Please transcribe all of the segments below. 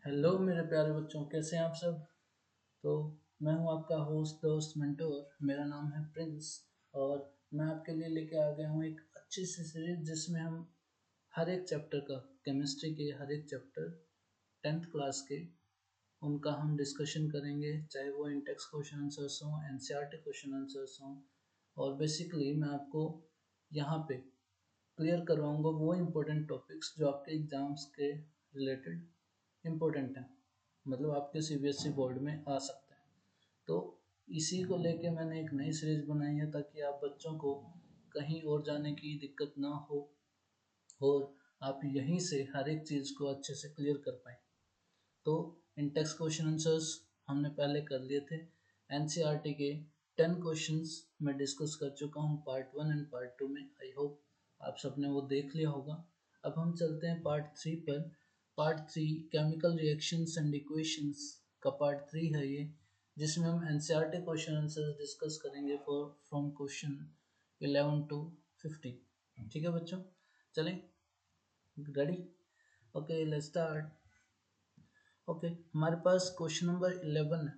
Hello मेरे प्यारे बच्चों, कैसे हैं आप सब। तो मैं हूं आपका होस्ट दोस्त मेंटोर। मेरा नाम है प्रिंस और मैं आपके लिए लेके आ गया हूं एक अच्छी सी सीरीज जिसमें हम हर एक चैप्टर का, केमिस्ट्री के हर एक चैप्टर 10th क्लास के, उनका हम डिस्कशन करेंगे, चाहे वो इन टेक्स्ट क्वेश्चन आंसर्स हों, एनसीईआरटी क्वेश्चन आंसर्स हों। और बेसिकली मैं आपको यहाँ पे क्लियर करवाऊंगा वो इम्पोर्टेंट टॉपिक्स जो आपके एग्जाम्स के रिलेटेड इम्पोर्टेंट हैं, मतलब आपके सीबीएसई बोर्ड में आ सकते हैं। तो इसी को लेके मैंने एक नई सीरीज बनाई है ताकि आप बच्चों को कहीं और जाने की दिक्कत ना हो और आप यहीं से हर एक चीज़ को अच्छे से क्लियर कर पाएँ। तो इन टेक्स्ट क्वेश्चन आंसर्स हमने पहले कर लिए थे। एनसीईआरटी के 10 क्वेश्चंस मैं डिस्कस कर चुका हूँ पार्ट 1 एंड पार्ट 2 में। आई होप आप सबने वो देख लिया होगा। अब हम चलते हैं पार्ट 3 पर। Part 3 chemical reactions and equations का पार्ट 3 है ये, जिसमें हम एनसीईआरटी क्वेश्चन आंसर्स डिस्कस करेंगे फॉर फ्रॉम क्वेश्चन 11 टू 15। ठीक है बच्चों, चलें, ready? Okay, let's start. Okay, हमारे पास क्वेश्चन नंबर 11 है।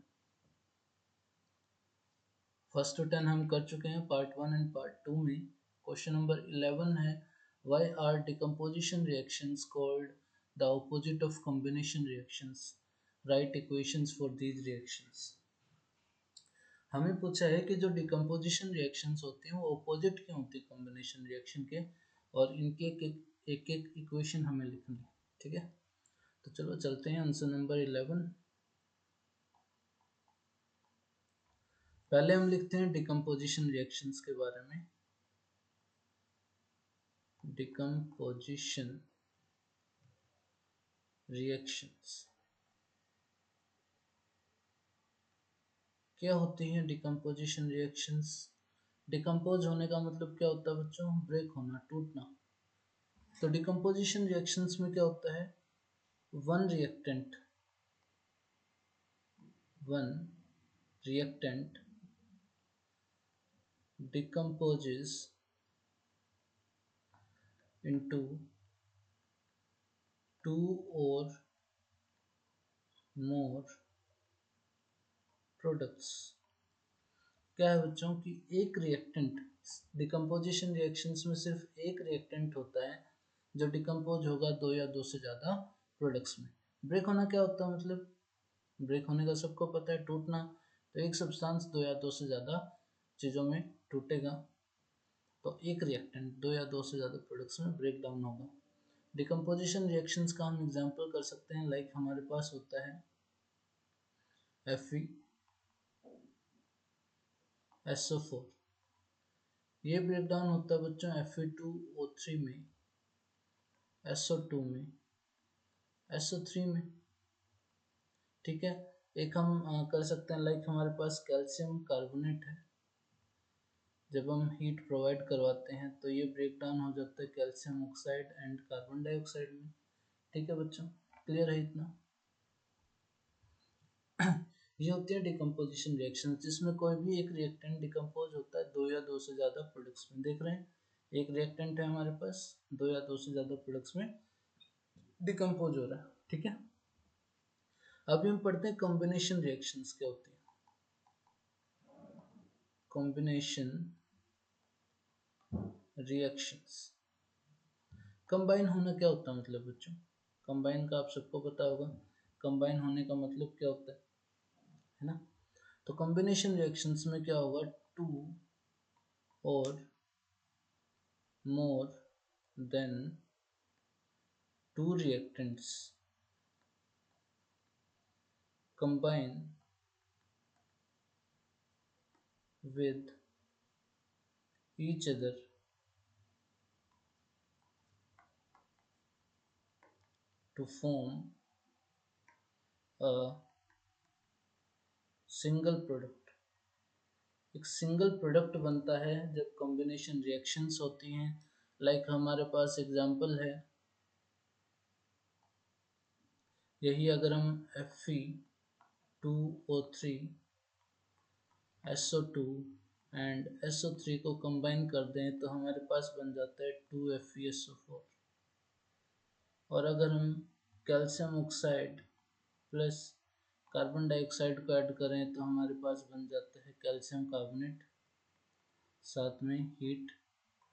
फर्स्ट टू 10 हम कर चुके हैं पार्ट 1 एंड पार्ट 2 में। क्वेश्चन नंबर 11 है, why are decomposition reactions called the opposite of combination reactions, write equations for these reactions. हमें पूछा है कि जो डिकम्पोजिशन रिएक्शंस होती हैं वो ऑपोजिट क्यों होती है कॉम्बिनेशन रिएक्शन के, और इनके एक एक इक्वेशन हमें लिखनी है। ठीक है, तो चलो चलते हैं आंसर नंबर 11। पहले हम लिखते हैं डिकम्पोजिशन रिएक्शंस के बारे में। डिकम्पोजिशन रिएक्शंस क्या होती हैं? डिकम्पोजिशन रिएक्शंस, डिकम्पोज होने का मतलब क्या होता है बच्चों? ब्रेक होना, टूटना। तो डिकम्पोजिशन रिएक्शंस में क्या होता है? One reactant decomposes into two or more products। क्या है बच्चों कि एक रिएक्टेंट, डिकम्पोजिशन रिएक्शंस में सिर्फ एक रिएक्टेंट होता है जो डिकम्पोज होगा दो या दो से ज़्यादा प्रोडक्ट्स में। ब्रेक होना क्या होता है? मतलब ब्रेक होने का सबको पता है, टूटना। तो एक सब्सटेंस दो या दो से ज़्यादा चीज़ों में टूटेगा, तो एक रिएक्टेंट दो या दो से ज़्यादा प्रोडक्ट्स में ब्रेक डाउन होगा। डिकम्पोजिशन रिएक्शंस का हम एग्जांपल कर सकते हैं, लाइक हमारे पास होता है FeSO4। ये ब्रेक डाउन होता है बच्चों Fe2O3 में, SO2 में, SO3 में। ठीक है, एक हम कर सकते हैं, लाइक हमारे पास कैल्शियम कार्बोनेट है। जब हम हीट प्रोवाइड करवाते हैं तो ये ब्रेक डाउन हो जाता है calcium oxide and carbon dioxide में। ठीक है बच्चों, क्लियर है इतना? ये होती है डिकम्पोजिशन रिएक्शन जिसमें कोई भी एक रिएक्टेंट डिकम्पोज होता है दो या दो से ज़्यादा प्रोडक्ट्स में। देख रहे हैं, एक रिएक्टेंट है हमारे पास, दो या दो से ज़्यादा प्रोडक्ट्स में डिकम्पोज हो रहा है। ठीक है, अभी हम पढ़ते हैं कॉम्बिनेशन रिएक्शंस क्या होती है। कॉम्बिनेशन रिएक्शंस, कंबाइन होना क्या होता है मतलब बच्चों? कंबाइन का आप सबको पता होगा, कंबाइन होने का मतलब क्या होता है ना? तो कॉम्बिनेशन रिएक्शंस में क्या होगा? टू और more than two reactants combine with each other to form a single product। एक सिंगल प्रोडक्ट बनता है जब कॉम्बिनेशन रिएक्शंस होती हैं। लाइक हमारे पास एग्जांपल है, यही अगर हम Fe2O3 SO2 एंड SO3 को कंबाइन कर दें तो हमारे पास बन जाता है 2FeSO4। और अगर हम calcium oxide plus carbon dioxide को ऐड करें तो हमारे पास बन जाता है कैल्शियम कार्बोनेट, साथ में हीट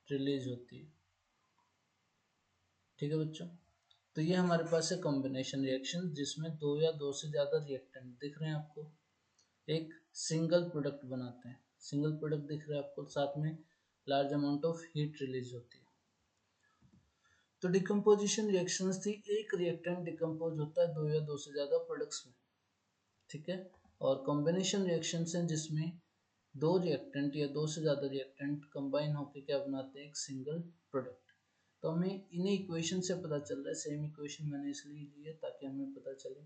रिलीज होती है। ठीक है बच्चों, तो ये हमारे पास है कॉम्बिनेशन रिएक्शन जिसमें दो या दो से ज़्यादा रिएक्टेंट दिख रहे हैं आपको, एक सिंगल प्रोडक्ट बनाते हैं, सिंगल प्रोडक्ट दिख रहा है आपको, साथ में large amount of heat release होती है। तो डिकम्पोजिशन रिएक्शंस थी, एक रिएक्टेंट डिकम्पोज होता है दो या दो से ज़्यादा प्रोडक्ट्स में, ठीक है। और कॉम्बिनेशन रिएक्शंस हैं जिसमें दो रिएक्टेंट या दो से ज़्यादा रिएक्टेंट कंबाइन होकर क्या बनाते हैं, एक सिंगल प्रोडक्ट। तो हमें इन्हीं इक्वेशन से पता चल रहा है, सेम इक्वेशन मैंने इसलिए ली है ताकि हमें पता चले।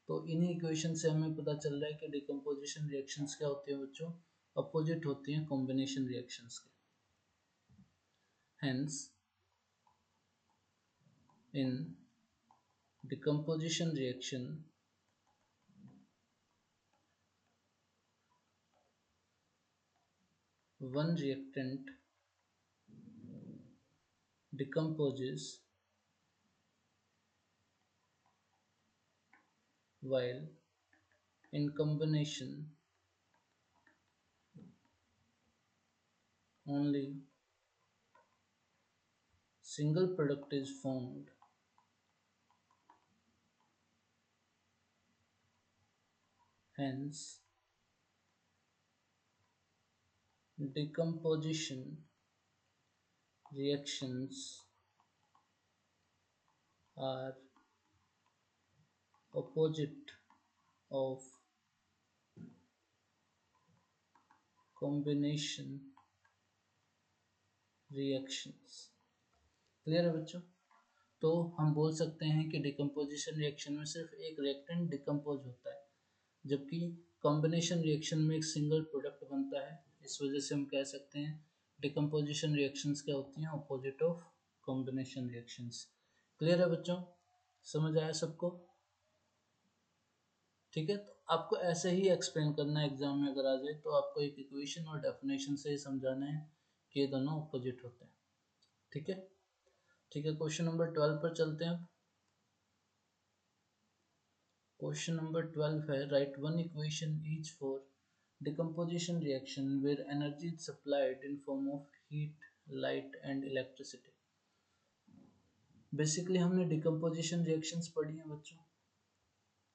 तो इन्हीं इक्वेशन से हमें पता चल रहा है कि डिकम्पोजिशन रिएक्शंस क्या होती हैं बच्चों, अपोजिट होती हैं कॉम्बिनेशन रिएक्शंस के। Hence in decomposition reaction one reactant decomposes while in combination only single product is formed. Hence decomposition reactions are opposite of combination reactions। Clear है बच्चों? तो हम बोल सकते हैं कि डिकम्पोजिशन रिएक्शन में सिर्फ एक रिएक्टेंट डिकम्पोज होता है, जबकि कॉम्बिनेशन रिएक्शन में एक सिंगल प्रोडक्ट बनता है। इस वजह से हम कह सकते हैं डिकम्पोजिशन रिएक्शंस क्या होती हैं, opposite of combination reactions. Clear है बच्चों, समझ आया सबको? ठीक है, तो आपको ऐसे ही एक्सप्लेन करना है एग्जाम में अगर आ जाए तो, आपको एक इक्वेशन और डेफिनेशन से ही समझाना है कि ये दोनों ऑपोजिट होते हैं। ठीक है, ठीक है, क्वेश्चन नंबर 12 पर चलते हैं। क्वेश्चन नंबर 12 है, right one equation each for decomposition reaction where energy is supplied in form of heat, light and electricity। Basically हमने डिकम्पोजिशन रिएक्शंस पढ़ी हैं बच्चों।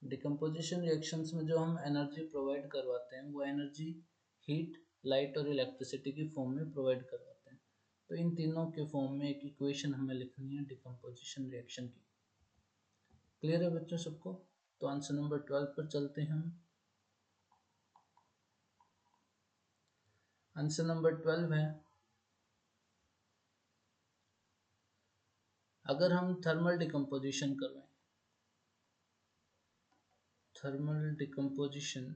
डिकम्पोजिशन रिएक्शंस में जो हम एनर्जी प्रोवाइड करवाते हैं वो एनर्जी हीट, लाइट और इलेक्ट्रिसिटी की फॉर्म में प्रोवाइड करवाते हैं। तो इन तीनों के फॉर्म में एक इक्वेशन हमें लिखनी है डिकम्पोजिशन रिएक्शन की। क्लियर है बच्चों सबको? तो आंसर नंबर 12 पर चलते हैं हम। आंसर नंबर 12 है, अगर हम थर्मल डिकम्पोजिशन करवाएं, थर्मल डिकम्पोजिशन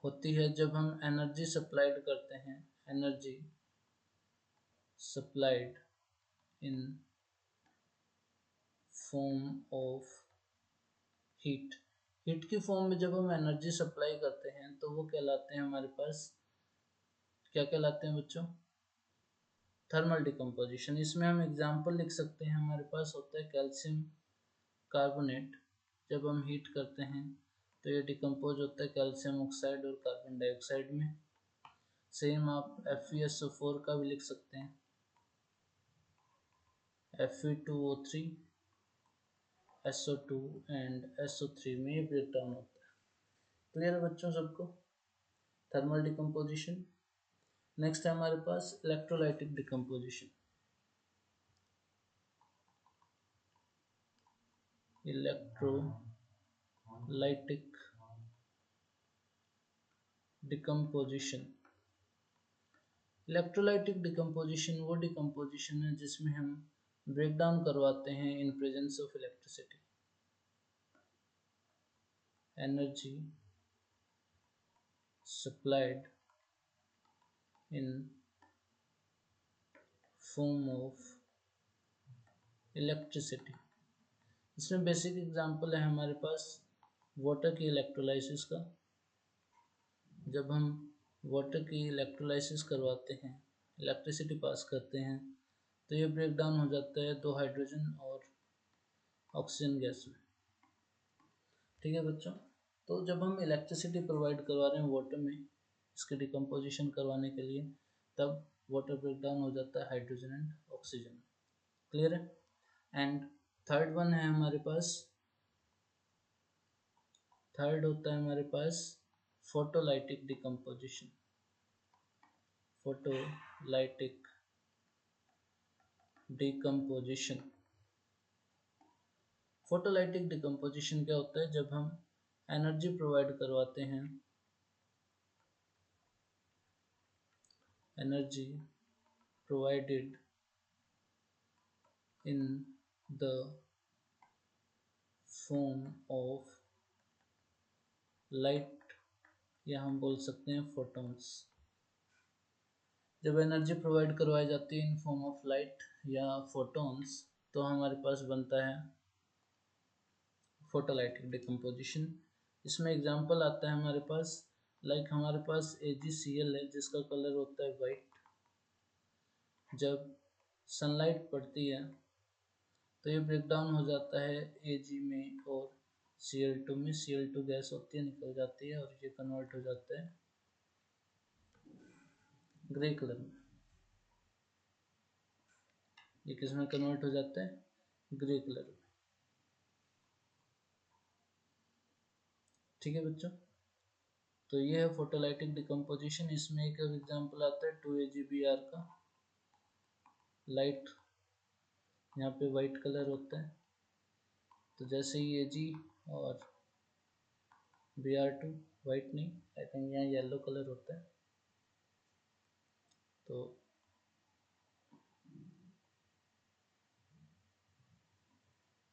होती है जब हम एनर्जी सप्लाइड करते हैं, energy supplied in form of heat. Heat की फॉर्म में जब हम एनर्जी सप्लाई करते हैं तो वो कहलाते हैं हमारे पास, क्या कहलाते हैं बच्चों, थर्मल डिकम्पोजिशन। इसमें हम एग्जांपल लिख सकते हैं, हमारे पास होता है कैल्शियम कार्बोनेट, जब हम हीट करते हैं तो ये डिकम्पोज होता है कैल्शियम ऑक्साइड और कार्बन डाइऑक्साइड में। सेम आप FeSO4 का भी लिख सकते हैं, Fe2O3 SO2 एंड SO3 में ये ब्रेक डाउन होता है। क्लियर है बच्चों सबको? Thermal decomposition. नेक्स्ट है हमारे पास electrolytic decomposition. Electrolytic decomposition. Electrolytic decomposition वो डिकम्पोजिशन है जिसमें हम ब्रेक डाउन करवाते हैं in presence of electricity. Energy supplied in form of electricity. इसमें बेसिक एग्जांपल है हमारे पास वाटर की इलेक्ट्रोलाइसिस का। जब हम वाटर की इलेक्ट्रोलाइसिस करवाते हैं, इलेक्ट्रिसिटी पास करते हैं, तो ये ब्रेक डाउन हो जाता है दो हाइड्रोजन और ऑक्सीजन गैस में। ठीक है बच्चों, तो जब हम इलेक्ट्रिसिटी प्रोवाइड करवा रहे हैं वाटर में इसके डिकम्पोजिशन करवाने के लिए, तब वाटर ब्रेक डाउन हो जाता है हाइड्रोजन एंड ऑक्सीजन। क्लियर है? एंड थर्ड वन है हमारे पास, थर्ड होता है हमारे पास photolytic decomposition. Photolytic decomposition, photolytic decomposition क्या होता है? जब हम एनर्जी प्रोवाइड करवाते हैं, energy provided in the form of light, या हम बोल सकते हैं फोटॉन्स। जब एनर्जी प्रोवाइड करवाई जाती है इन फॉर्म ऑफ लाइट या फोटॉन्स, तो हमारे पास बनता है फोटोलाइटिक डिकम्पोजिशन। इसमें एग्जांपल आता है हमारे पास, लाइक हमारे पास AgCl है जिसका कलर होता है वाइट। जब सनलाइट पड़ती है तो ये ब्रेक डाउन हो जाता है Ag में और Cl2 में। Cl2 गैस होती है, निकल जाती है और ये कन्वर्ट हो जाता है ग्रे कलर में। ये किस में कन्वर्ट हो जाता है? ग्रे कलर में। ठीक है बच्चों, तो ये है फोटोलाइटिक डिकम्पोजिशन। इसमें एक एग्जांपल आता है 2AgBr का। लाइट यहाँ पे वाइट कलर होता है, तो जैसे ही Ag और Br2, वाइट नहीं, आई थिंक यहाँ येलो कलर होता है, तो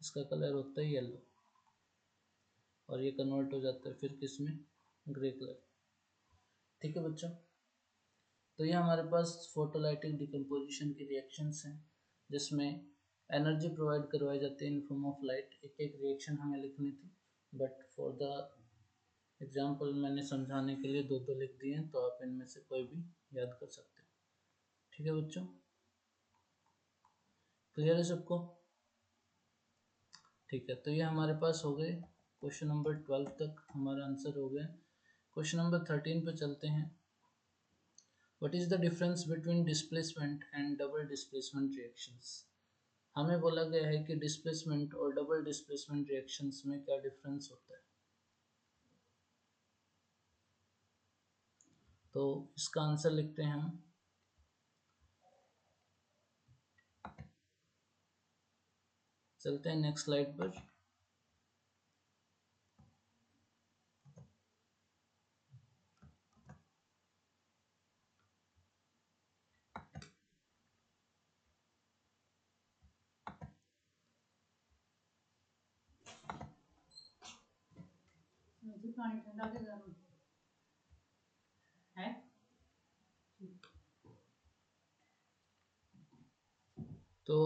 इसका कलर होता है येलो और ये कन्वर्ट हो जाता है फिर किस में? Grey colour. ठीक है बच्चों, तो ये हमारे पास फोटोलाइटिक डिकम्पोजिशन की रिएक्शंस हैं जिसमें एनर्जी प्रोवाइड करवाई जाती है इन फॉर्म ऑफ लाइट। एक एक रिएक्शन हमें लिखनी थी, बट फॉर द एग्जाम्पल मैंने समझाने के लिए दो दो लिख दिए हैं, तो आप इनमें से कोई भी याद कर सकते हो। ठीक है बच्चों, क्लियर है सबको? ठीक है, तो ये हमारे पास हो गए क्वेश्चन नंबर 12 तक हमारा आंसर हो गया। क्वेश्चन नंबर 13 पे चलते हैं। What is the difference between displacement and double displacement reactions? हमें बोला गया है कि डिस्प्लेसमेंट और डबल डिस्प्लेसमेंट रिएक्शंस में क्या डिफरेंस होता है। तो इसका आंसर लिखते हैं हम। चलते हैं नेक्स्ट स्लाइड पर। पानी ठंडा के गर्म है। तो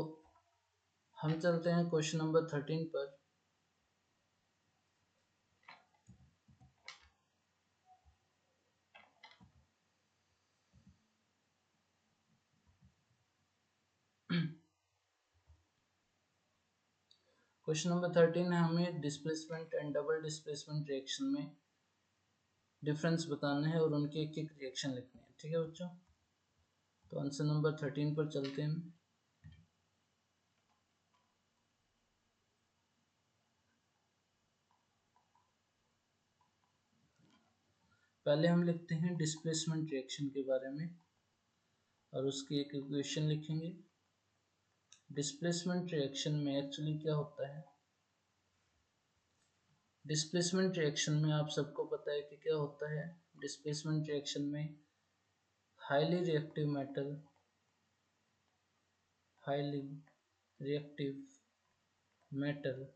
हम चलते हैं क्वेश्चन नंबर 13 पर। क्वेश्चन नंबर 13 है, हमें displacement and double displacement reaction में डिफरेंस बताना है और उनके एक एक रिएक्शन लिखने हैं। ठीक है बच्चों, तो आंसर नंबर 13 पर चलते हैं। पहले हम लिखते हैं डिस्प्लेसमेंट रिएक्शन के बारे में और उसकी एक इक्वेशन लिखेंगे। डिस्प्लेसमेंट रिएक्शन में एक्चुअली क्या होता है? डिस्प्लेसमेंट रिएक्शन में आप सबको पता है कि क्या होता है। डिस्प्लेसमेंट रिएक्शन में highly reactive metal, highly reactive metal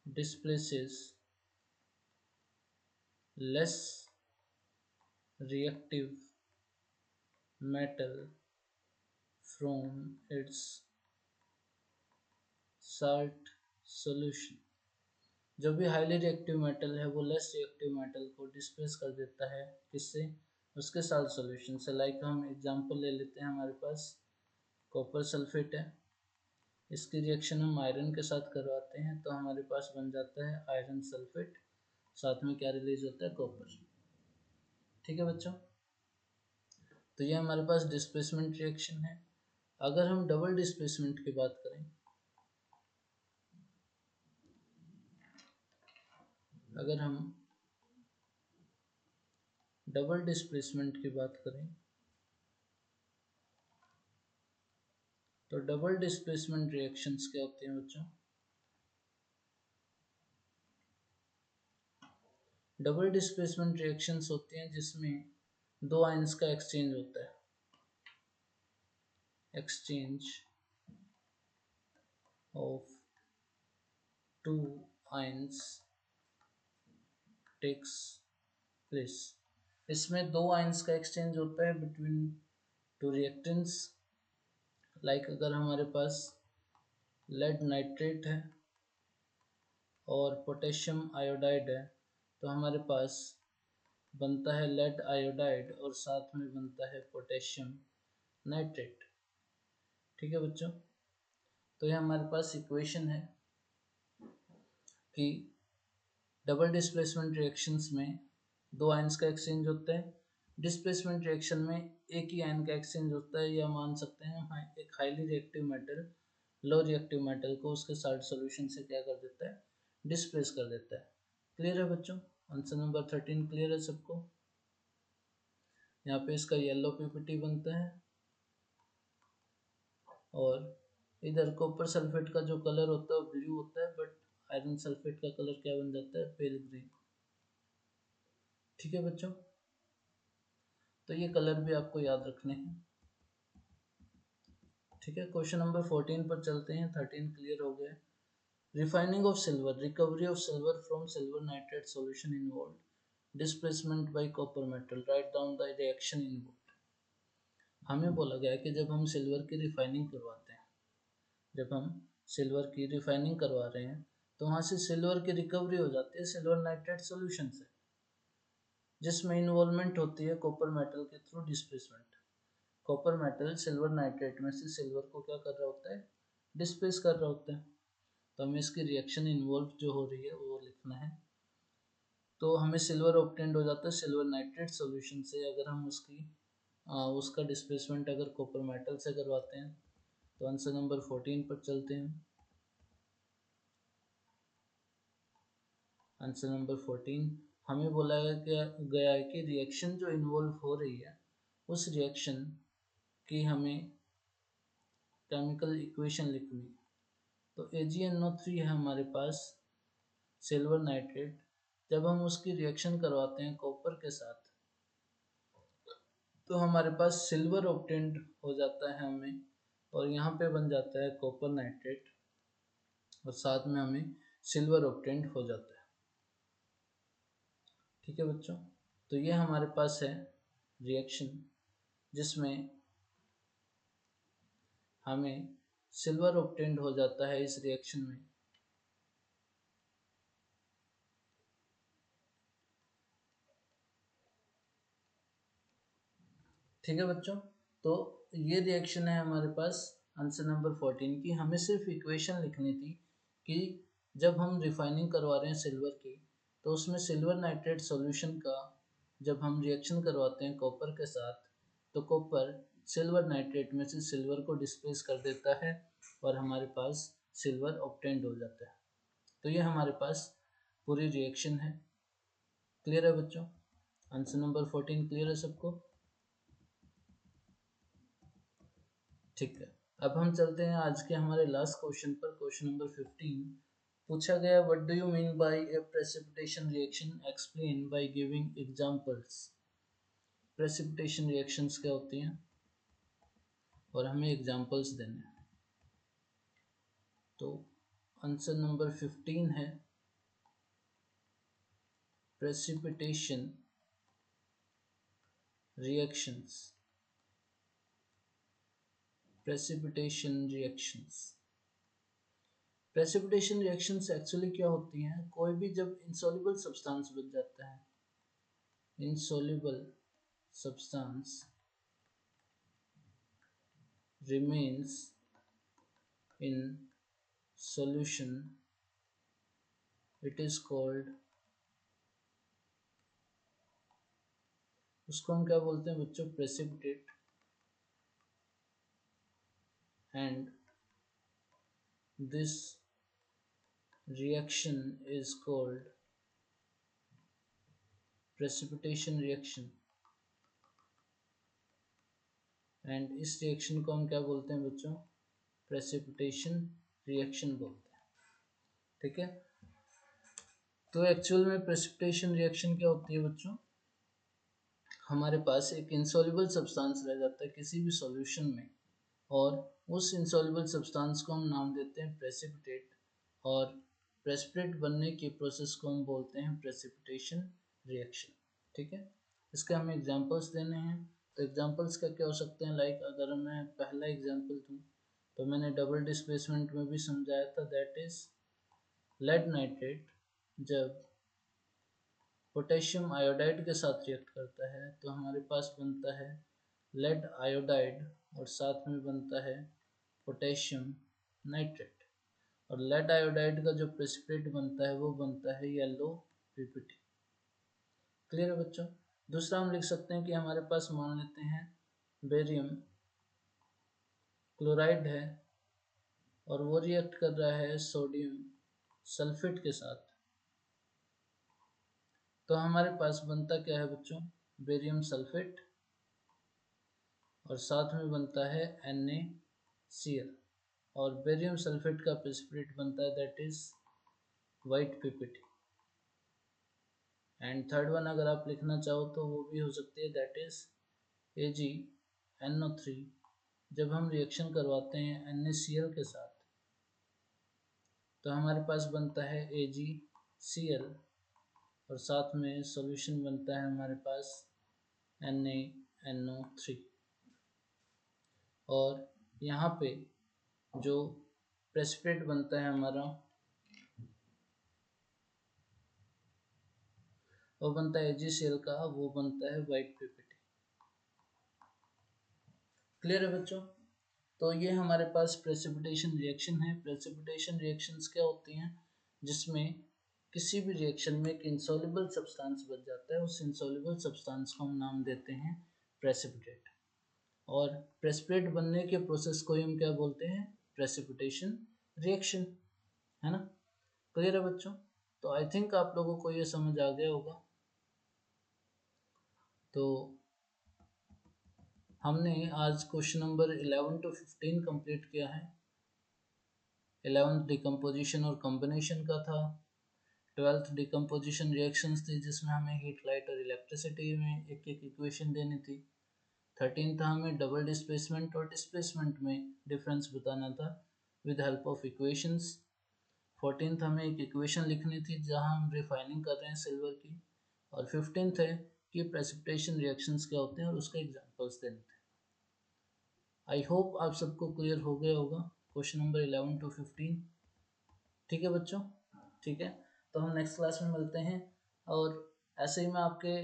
displaces less reactive metal from its salt solution। जो भी हाईली रिएक्टिव मेटल है वो लेस रिएक्टिव मेटल को डिस्प्लेस कर देता है, किससे? उसके साल्ट सॉल्यूशन से। लाइक हम एग्जांपल ले लेते हैं, हमारे पास कॉपर सल्फेट है इसकी रिएक्शन हम आयरन के साथ करवाते हैं तो हमारे पास बन जाता है आयरन सल्फेट, साथ में क्या रिलीज होता है, कॉपर। ठीक है बच्चों, तो ये हमारे पास डिस्प्लेसमेंट रिएक्शन है। अगर हम डबल डिस्प्लेसमेंट की बात करें, अगर हम डबल डिस्प्लेसमेंट की बात करें तो डबल डिस्प्लेसमेंट रिएक्शंस क्या होती हैं बच्चों? डबल डिस्प्लेसमेंट रिएक्शंस होती हैं जिसमें दो आयंस का एक्सचेंज होता है, exchange of two ions takes place. इसमें दो आयंस का एक्सचेंज होता है बिटवीन टू रिएक्टेंट्स। लाइक अगर हमारे पास लेड नाइट्रेट है और पोटेशियम आयोडाइड है तो हमारे पास बनता है लेड आयोडाइड और साथ में बनता है पोटेशियम नाइट्रेट। ठीक है बच्चों, तो ये हमारे पास इक्वेशन है कि डबल डिस्प्लेसमेंट रिएक्शंस में दो आयंस का एक्सचेंज होता है, डिस्प्लेसमेंट रिएक्शन में एक ही आयन का एक्सचेंज होता है, या मान सकते हैं एक highly reactive metal low reactive metal को उसके साल्ट सॉल्यूशन से क्या कर देता है, डिस्प्लेस कर देता है। क्लियर है बच्चों? आंसर नंबर 13 क्लियर है सबको? यहाँ पे इसका येलो पीपीटी बनता है और इधर कॉपर सल्फेट का जो कलर होता है वो ब्लू होता है, बट आयरन सल्फेट का कलर क्या बन जाता है, पेल ग्रीन। ठीक है बच्चों, तो ये कलर भी आपको याद रखने हैं। ठीक है, क्वेश्चन नंबर 14 पर चलते हैं। 13 क्लियर हो गया। Refining of silver, recovery of silver from silver nitrate solution involve displacement bye copper metal, write down the reaction involve. हमें बोला गया है कि जब हम सिल्वर की रिफाइनिंग करवाते हैं, जब हम सिल्वर की रिफाइनिंग करवा रहे हैं तो वहाँ से सिल्वर की रिकवरी हो जाती है सिल्वर नाइट्रेट सॉल्यूशन से, जिसमें इन्वॉल्वमेंट होती है कॉपर मेटल के through displacement. Copper metal silver nitrate में से सिल्वर को क्या कर रहा होता है, डिस्प्लेस कर रहा होता है। तो हमें इसकी रिएक्शन इन्वॉल्व जो हो रही है वो लिखना है। तो हमें सिल्वर ऑब्टेंड हो जाता है सिल्वर नाइट्रेट सॉल्यूशन से अगर हम उसका डिस्प्लेसमेंट अगर कॉपर मेटल से करवाते हैं। तो आंसर नंबर 14 पर चलते हैं। आंसर नंबर 14, हमें बोला गया है कि रिएक्शन जो इन्वॉल्व हो रही है उस रिएक्शन की हमें केमिकल इक्वेशन लिखनी है। तो AgNO3 है हमारे पास सिल्वर नाइट्रेट, जब हम उसकी रिएक्शन करवाते हैं कॉपर के साथ तो हमारे पास सिल्वर ऑब्टेंड हो जाता है हमें, और यहाँ पे बन जाता है कॉपर नाइट्रेट और साथ में हमें सिल्वर ऑब्टेंड हो जाता है। ठीक है बच्चों, तो ये हमारे पास है रिएक्शन जिसमें हमें सिल्वर ऑब्टेंड हो जाता है इस रिएक्शन में। ठीक है बच्चों, तो ये रिएक्शन है हमारे पास आंसर नंबर 14 की। हमें सिर्फ इक्वेशन लिखनी थी कि जब हम रिफाइनिंग करवा रहे हैं सिल्वर की तो उसमें सिल्वर नाइट्रेट सॉल्यूशन का जब हम रिएक्शन करवाते हैं कॉपर के साथ तो कॉपर सिल्वर नाइट्रेट में से सिल्वर को डिस्प्लेस कर देता है और हमारे पास सिल्वर ऑब्टेंड हो जाता है। तो ये हमारे पास पूरी रिएक्शन है। क्लियर है बच्चों? आंसर नंबर 14 क्लियर है सबको? ठीक है, अब हम चलते हैं आज के हमारे लास्ट क्वेश्चन पर। क्वेश्चन नंबर 15 पूछा गया, what do you mean by A precipitation reaction, explain by giving examples. Precipitation reactions क्या होती हैं और हमें एग्जांपल्स देने हैं। तो आंसर नंबर 15 है precipitation reactions. Precipitation reactions, precipitation reactions actually क्या होती हैं, कोई भी जब इंसॉल्युबल सब्सटेंस बन जाता है, insoluble substance remains in solution, it is called, उसको हम क्या बोलते हैं बच्चों, precipitate, and this reaction is called precipitation reaction। And इस रिएक्शन को हम क्या बोलते हैं बच्चों, प्रेसिपिटेशन रिएक्शन बोलते हैं। ठीक है, तो एक्चुअल में प्रेसिपिटेशन रिएक्शन क्या होती है बच्चों, हमारे पास एक इंसॉल्युबल सब्सटेंस रह जाता है किसी भी सॉल्यूशन में, और उस इंसॉल्युबल सब्सटेंस को हम नाम देते हैं प्रेसिपिटेट, और प्रेसिपिटेट बनने की प्रोसेस को हम बोलते हैं प्रेसिपिटेशन रिएक्शन। ठीक है, इसके हमें एग्जांपल्स देने हैं। तो एग्जांपल्स क्या क्या हो सकते हैं, लाइक अगर मैं पहला एग्जांपल दूं तो मैंने डबल डिस्प्लेसमेंट में भी समझाया था, दैट इज लेड नाइट्रेट जब पोटेशियम आयोडाइड के साथ रिएक्ट करता है तो हमारे पास बनता है लेड आयोडाइड, और साथ में बनता है पोटेशियम नाइट्रेट, और लेड आयोडाइड का जो प्रेसिपिटेट बनता है वो बनता है येलो पीपीटी। क्लियर है बच्चों। दूसरा हम लिख सकते हैं कि हमारे पास मान लेते हैं बेरियम क्लोराइड है और वो रिएक्ट कर रहा है सोडियम सल्फेट के साथ, तो हमारे पास बनता क्या है बच्चों, बेरियम सल्फेट, और साथ में बनता है NaCl, और बेरियम सल्फेट का प्रेसिपिटेट बनता है that is white PPT. And third one अगर आप लिखना चाहो तो वो भी हो सकती है, दैट इज AgNO3 जब हम रिएक्शन करवाते हैं NaCl के साथ तो हमारे पास बनता है AgCl, और साथ में सॉल्यूशन बनता है हमारे पास NaNO3, और यहाँ पे जो प्रेसिपिटेट बनता है हमारा वो बनता है AgCl का, वो बनता है वाइट पीपीटी। क्लियर है बच्चों। तो ये हमारे पास प्रेसिपिटेशन रिएक्शन है। प्रेसिपिटेशन रिएक्शंस क्या होती हैं, जिसमें किसी भी रिएक्शन में एक इंसॉल्युबल सब्सटेंस बच जाता है, उस इंसॉल्युबल सब्सटेंस को हम नाम देते हैं प्रेसिपिटेट, और प्रेसिपिटेट बनने के प्रोसेस को हम क्या बोलते हैं, प्रेसिपिटेशन रिएक्शन, है ना। क्लियर है बच्चों। तो आई थिंक आप लोगों को ये समझ आ गया होगा। तो हमने आज क्वेश्चन नंबर 11 to 15 कंप्लीट किया है। 11th डिकम्पोजिशन और कॉम्बिनेशन का था, 12th डिकम्पोजिशन रिएक्शंस थी जिसमें हमें हीट, लाइट और इलेक्ट्रिसिटी में एक एक इक्वेशन देनी थी। 13 था हमें डबल डिस्प्लेसमेंट और डिस्प्लेसमेंट में डिफरेंस बताना था with help of equations. 14th हमें एक इक्वेशन लिखनी थी जहां हम रिफाइनिंग कर रहे हैं सिल्वर की, और 15th है कि प्रेसिपिटेशन रिएक्शंस क्या होते हैं और उसके एग्जांपल्स देने थे। आई होप आप सबको क्लियर हो गया होगा क्वेश्चन नंबर 11 to 15। ठीक है बच्चों, ठीक है, तो हम नेक्स्ट क्लास में मिलते हैं, और ऐसे ही मैं आपके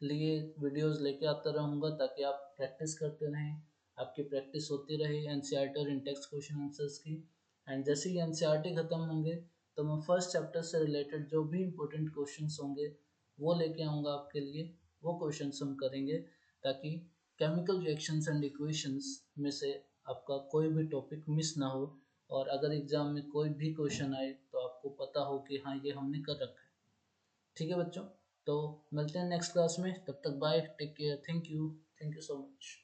लिए वीडियोस लेके आता रहूँगा ताकि आप प्रैक्टिस करते रहें, आपकी प्रैक्टिस होती रहे एनसीईआरटी और इन-टेक्स्ट क्वेश्चन आंसर्स की। एंड जैसे ही एनसीईआरटी ख़त्म होंगे तो मैं फर्स्ट चैप्टर से रिलेटेड जो भी इंपॉर्टेंट क्वेश्चंस होंगे वो लेके आऊँगा आपके लिए, वो क्वेश्चंस हम करेंगे ताकि केमिकल रिएक्शंस एंड इक्वेशंस में से आपका कोई भी टॉपिक मिस ना हो, और अगर एग्जाम में कोई भी क्वेश्चन आए तो आपको पता हो कि हाँ ये हमने कर रखा है। ठीक है बच्चों, तो मिलते हैं नेक्स्ट क्लास में, तब तक bye, take care, thank you so much.